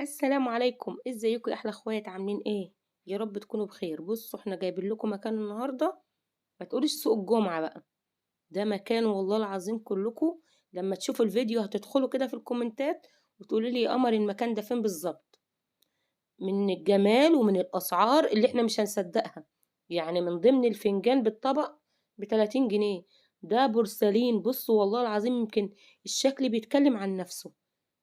السلام عليكم، ازيكم يا احلى اخوات؟ عاملين ايه؟ يا رب تكونوا بخير. بصوا احنا جايبين لكم مكان النهارده. ما تقوليش سوق الجمعه بقى، ده مكان والله العظيم كلكم لما تشوفوا الفيديو هتدخلوا كده في الكومنتات وتقولوا لي يا قمر المكان ده فين بالظبط، من الجمال ومن الاسعار اللي احنا مش هنصدقها. يعني من ضمن الفنجان بالطبق ب 30 جنيه، ده بورسلين. بصوا والله العظيم يمكن الشكل بيتكلم عن نفسه.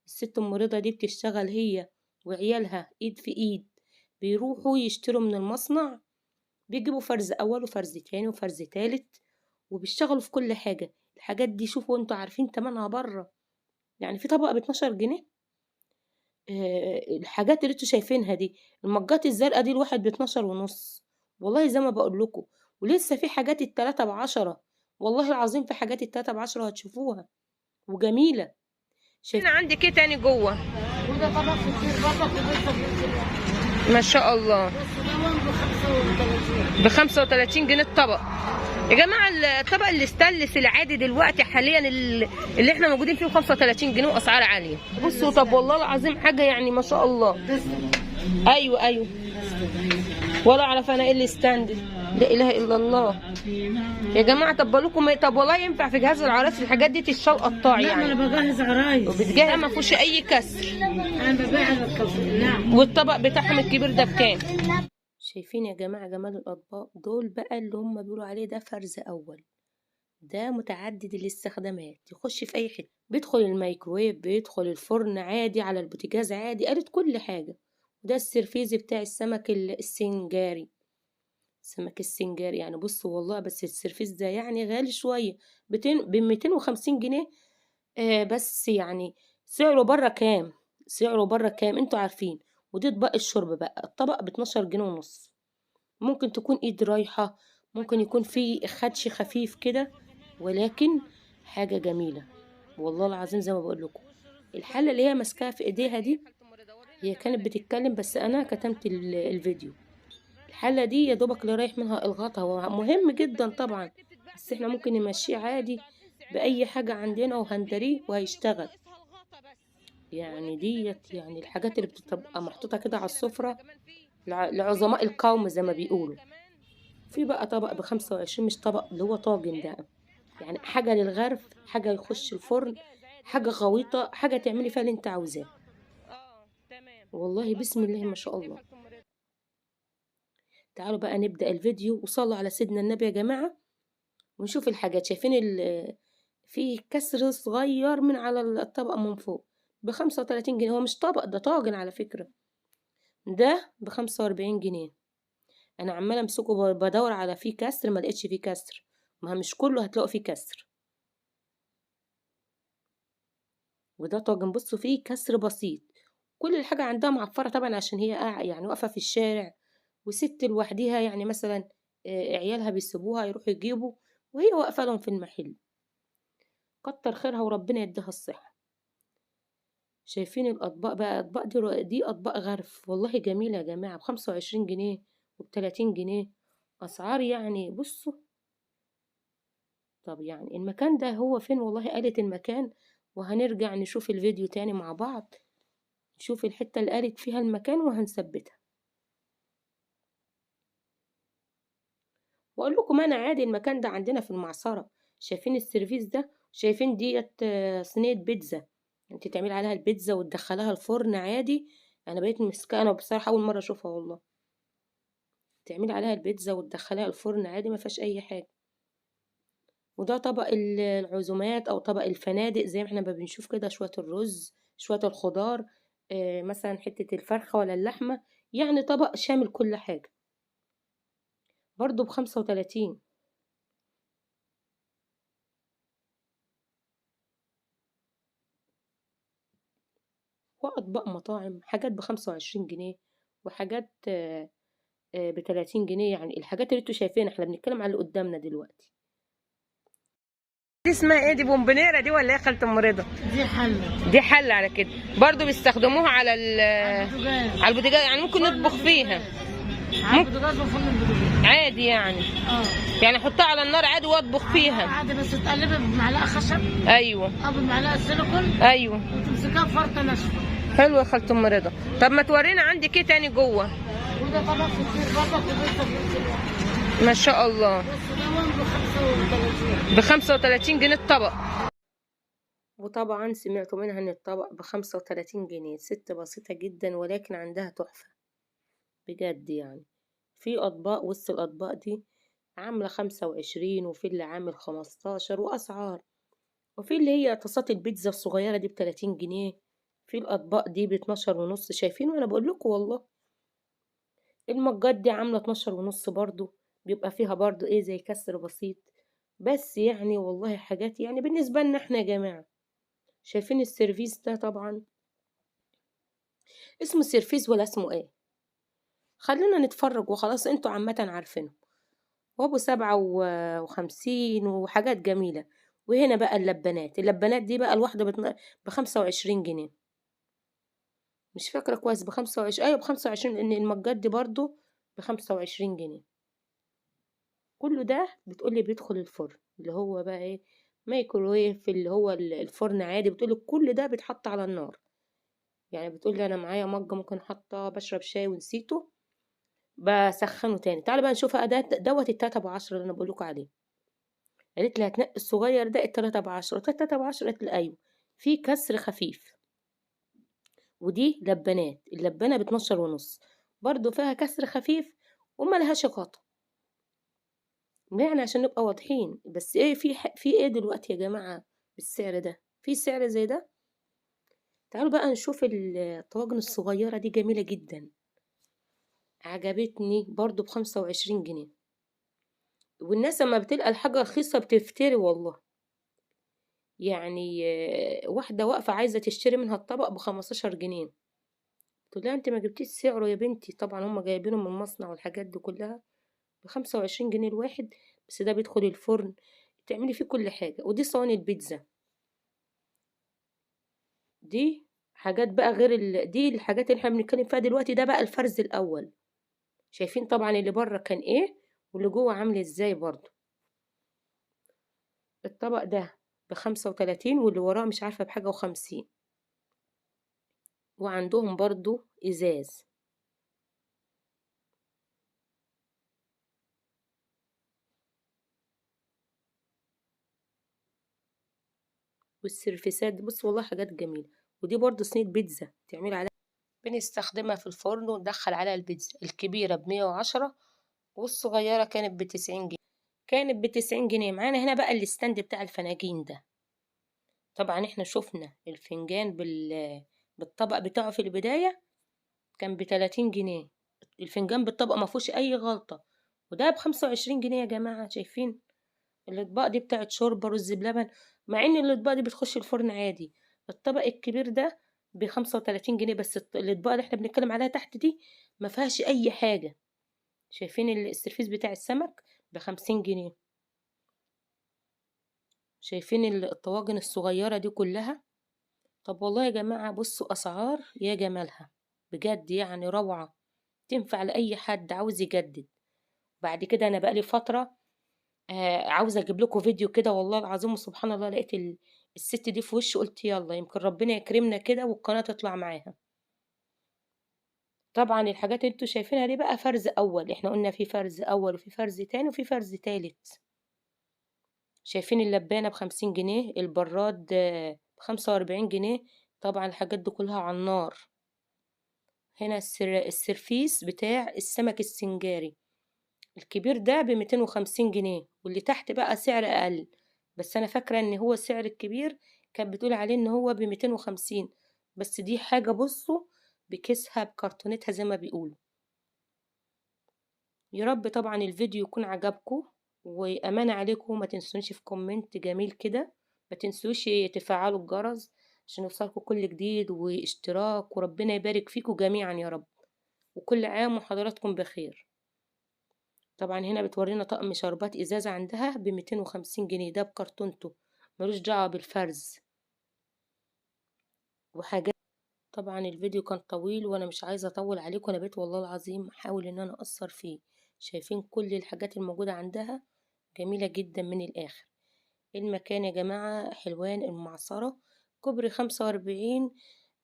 الست ام رضا دي بتشتغل هي وعيالها ايد في ايد، بيروحوا يشتروا من المصنع، بيجيبوا فرز اول وفرز تاني وفرز تالت، وبيشتغلوا في كل حاجة. الحاجات دي شوفوا انتوا عارفين تمنها بره، يعني في طبق ب 12 جنيه. الحاجات اللي انتوا شايفينها دي، المجات الزرقاء دي الواحد ب 12 ونص، والله زي ما بقول لكم. ولسه في حاجات التلاتة ب10، والله العظيم في حاجات التلاتة ب10 هتشوفوها وجميلة. هنا عندك ايه تاني جوه؟ وده طبق كتير برضه ما شاء الله، ب 35 جنيه الطبق. يا جماعه الطبق الاستانلس العادي دلوقتي حاليا اللي احنا موجودين فيه ب 35 جنيه واسعار عاليه. بصوا طب والله العظيم حاجه يعني ما شاء الله. ايوه ولا اعرف انا ايه الاستاند، لا اله الا الله. يا جماعه طب بالكم طب والله ينفع في جهاز العرايس الحاجات دي تتشال قطاع لا، يعني؟ ما انا بجهز عرايس وبتجهز ما فيهوش اي كسر. انا ببيع الكافيه. نعم. والطبق بتاعهم الكبير ده بكام؟ شايفين يا جماعة جمال الأطباق دول بقى اللي هم بيقولوا عليه ده فرز أول، ده متعدد الاستخدامات، يخش في أي حتة، بيدخل الميكروويف، بيدخل الفرن عادي، على البوتاجاز عادي، قالت كل حاجة. وده السرفيزي بتاع السمك السنجاري، السمك السنجاري يعني. بصوا والله بس السرفيز ده يعني غالي شوية، ب 250 جنيه. بس يعني سعره بره كام؟ سعره بره كام انتوا عارفين. ودي اطباق الشرب بقى، الطبق ب 12 جنيه ونص. ممكن تكون ايد رايحة، ممكن يكون في خدش خفيف كده، ولكن حاجة جميلة والله العظيم. زي ما بقول لكم، الحلة اللي هي ماسكاها في ايديها دي هي كانت بتتكلم بس انا كتمت الفيديو. الحلة دي يا دوبك اللي رايح منها الغطا، هو مهم جدا طبعا، بس احنا ممكن نمشيه عادي بأي حاجة عندنا وهندريه وهيشتغل. يعني ديت يعني الحاجات اللي بتبقى محطوطة كده على السفرة لعظماء القوم زي ما بيقولوا. في بقى طبق ب25، مش طبق اللي هو طاجن ده، يعني حاجة للغرف، حاجة يخش الفرن، حاجة غويطة، حاجة تعملي فيها اللي انت عاوزاه. والله بسم الله ما شاء الله. تعالوا بقى نبدأ الفيديو وصلوا على سيدنا النبي يا جماعة ونشوف الحاجات. شايفين في كسر صغير من على الطبق من فوق ب 35 جنيه. هو مش طبق، ده طاجن على فكرة. ده ب 45 جنيه. انا عمالة امسكه بدور على فيه كسر، ما لقيتش فيه كسر. ما مش كله هتلاقوا فيه كسر. وده طاجن بصوا فيه كسر بسيط. كل الحاجة عندها معفرة طبعا عشان هي يعني واقفة في الشارع، وست لوحديها يعني مثلا. عيالها بيسيبوها يروحوا يجيبوا وهي واقفة لهم في المحل. كتر خيرها وربنا يديها الصحة. شايفين الأطباق بقى، أطباق دي أطباق غرف والله جميلة يا جماعة، ب25 جنيه وب30 جنيه. أسعار يعني بصوا. طب يعني المكان ده هو فين؟ والله قالت المكان، وهنرجع نشوف الفيديو تاني مع بعض، نشوف الحتة اللي قالت فيها المكان وهنثبتها. واقول لكم انا عادي المكان ده عندنا في المعصرة. شايفين السيرفيس ده؟ شايفين ديت صينية بيتزا، انت تعملي عليها البيتزا وتدخلها الفرن عادي. انا بقيت مسكه، انا بصراحة اول مرة اشوفها والله. تعملي عليها البيتزا وتدخليها الفرن عادي ما فيهاش اي حاجة. وده طبق العزومات او طبق الفنادق، زي ما احنا ما بنشوف كده، شوية الرز، شوية الخضار، مثلا حتة الفرخة ولا اللحمة، يعني طبق شامل كل حاجة. برضو ب35. وأطباق مطاعم، حاجات ب25 جنيه، وحاجات ب30 جنيه. يعني الحاجات اللي انتوا شايفينها، احنا بنتكلم على اللي قدامنا دلوقتي. دي اسمها ايه؟ دي بومبنيرة دي ولا ايه يا خالة ام رضا؟ دي حلة. دي حلة على كده، برضو بيستخدموها على البوتاجاز. على البوتاجاز، يعني ممكن نطبخ فيها. على البوتاجاز وفرن البوتاجاز عادي يعني. يعني احطها على النار عادي واطبخ فيها عادي، بس تقلبي بمعلقة خشب ايوه او بمعلقة سيليكون. ايوه. وتمسكها بفرطة ناشفة. حلو يا خالة ام رضا. طب ما تورينا عندك ايه تاني جوه؟ وده طبق كتير برضك وبيتزا في نفس الوقت. ما شاء الله. بس ده وان ب 35. ب35 جنيه الطبق. وطبعا سمعتوا منها ان الطبق ب35 جنيه. ست بسيطة جدا ولكن عندها تحفة بجد يعني. في اطباق، وسط الاطباق دي عاملة 25، وفي اللي عامل 15، واسعار. وفي اللي هي طاسات البيتزا الصغيرة دي ب30 جنيه. في الاطباق دي ب12 ونص. شايفين وانا بقول لكم والله. المجات دي عاملة 12 ونص برضو. بيبقى فيها برضو ايه زي كسر بسيط. بس يعني والله حاجات يعني بالنسبة لنا احنا يا جماعة. شايفين السيرفيس ده طبعا اسمه سيرفيس ولا اسمه ايه؟ خلينا نتفرج وخلاص، انتوا عامة عارفينه. وابو 57 وحاجات جميلة. وهنا بقى اللبانات دي بقى الواحدة ب25 جنيه. مش فاكرة كويس، ب25، ايوه ب25، لان المجات دي برضو ب25 جنيه. كله ده بتقولي بيدخل الفرن اللي هو بقى ايه، مايكرويف، اللي هو الفرن عادي. بتقولي كل ده بيتحط على النار. يعني بتقولي انا معايا مج ممكن حاطه بشرب شاي ونسيته بسخنه تاني. تعالوا بقى نشوف اداة دوت ال3 ب10 اللي انا بقولكوا عليه. قالت لي هتنقي الصغير ده ال3 ب10. قلت لها 3 ب10؟ قالت لي ايوه. في كسر خفيف. ودي لبانات، اللبانه ب12 ونص. برضو فيها كسر خفيف وملهاش غطا. يعني عشان نبقى واضحين. بس ايه في ايه دلوقتي يا جماعه بالسعر ده؟ في سعر زي ده؟ تعالوا بقى نشوف الطواجن الصغيره دي جميله جدا. عجبتني برضو ب25 جنيه. والناس لما بتلقى الحاجة رخيصة بتفتري والله. يعني واحدة واقفة عايزة تشتري منها الطبق ب15 جنيه. قلت لها انت ما جبتيش سعره يا بنتي. طبعا هم جايبينه من المصنع والحاجات دي كلها ب25 جنيه الواحد. بس ده بيدخل الفرن تعملي فيه كل حاجة. ودي صواني البيتزا. دي حاجات بقى غير دي الحاجات اللي احنا بنتكلم فيها دلوقتي. ده بقى الفرز الأول. شايفين طبعا اللي بره كان ايه واللي جوه عامل ازاي برضو. الطبق ده ب35، واللي وراه مش عارفة بحاجة و50. وعندهم برضو ازاز. والسرفيسات دي بص والله حاجات جميلة. ودي برضو صينية بيتزا تعمل عليها. بنستخدمها في الفرن وندخل عليها البيتزا. الكبيرة ب110، والصغيرة كانت ب90 جنيه. معانا هنا بقى الستاند بتاع الفناجين ده. طبعا احنا شفنا الفنجان بالطبق بتاعه في البداية كان ب30 جنيه. الفنجان بالطبق ما فيهوش اي غلطة. وده ب25 جنيه يا جماعة. شايفين الاطباق دي بتاعت شوربة رز بلبن. مع ان الاطباق دي بتخش الفرن عادي. الطبق الكبير ده ب35 جنيه. بس الاطباق اللي احنا بنتكلم عليها تحت دي ما فيهاش اي حاجة. شايفين السرفيس بتاع السمك ب50 جنيه. شايفين الطواجن الصغيرة دي كلها. طب والله يا جماعة بصوا اسعار يا جمالها. بجد يعني روعة. تنفع لأي حد عاوز يجدد. بعد كده انا بقالي فترة عاوزة اجيب لكم فيديو كده والله العظيم. وسبحان الله لقيت الست دي في وشي. قلت يلا يمكن ربنا يكرمنا كده والقناة تطلع معاها. طبعا الحاجات اللي انتوا شايفينها دي بقى فرز اول. احنا قلنا في فرز اول وفي فرز تاني وفي فرز تالت. شايفين اللبانة ب50 جنيه. البراد ب45 جنيه. طبعا الحاجات دي كلها على النار. هنا السرفيس بتاع السمك السنجاري. الكبير ده ب250 جنيه. واللي تحت بقى سعر أقل. بس أنا فاكرة إن هو سعر الكبير كانت بتقول عليه إن هو ب250. بس دي حاجة بصوا بكيسها بكرتونتها زي ما بيقولوا. يا رب طبعا الفيديو يكون عجبكم. وأمانة عليكم ما تنسونيش في كومنت جميل كده. ما تنسوش تفعلوا الجرس عشان يوصلكم كل جديد واشتراك. وربنا يبارك فيكم جميعا يا رب. وكل عام وحضراتكم بخير. طبعا هنا بتورينا طقم شربات ازازة عندها ب250 جنيه. ده بكرتونته ملوش دعوة بالفرز وحاجات. طبعا الفيديو كان طويل وانا مش عايزة اطول عليكم. انا بقيت والله العظيم احاول ان انا اقصر فيه. شايفين كل الحاجات الموجودة عندها جميلة جدا من الاخر. المكان يا جماعة حلوان المعصرة كوبري 45.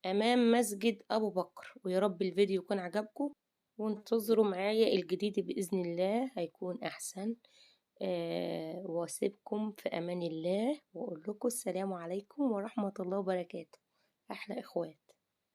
أمام مسجد أبو بكر. ويا رب الفيديو يكون عجبكم، وانتظروا معايا الجديد بإذن الله هيكون أحسن. واسيبكم في أمان الله، وأقول لكم السلام عليكم ورحمة الله وبركاته. أحلى إخوات.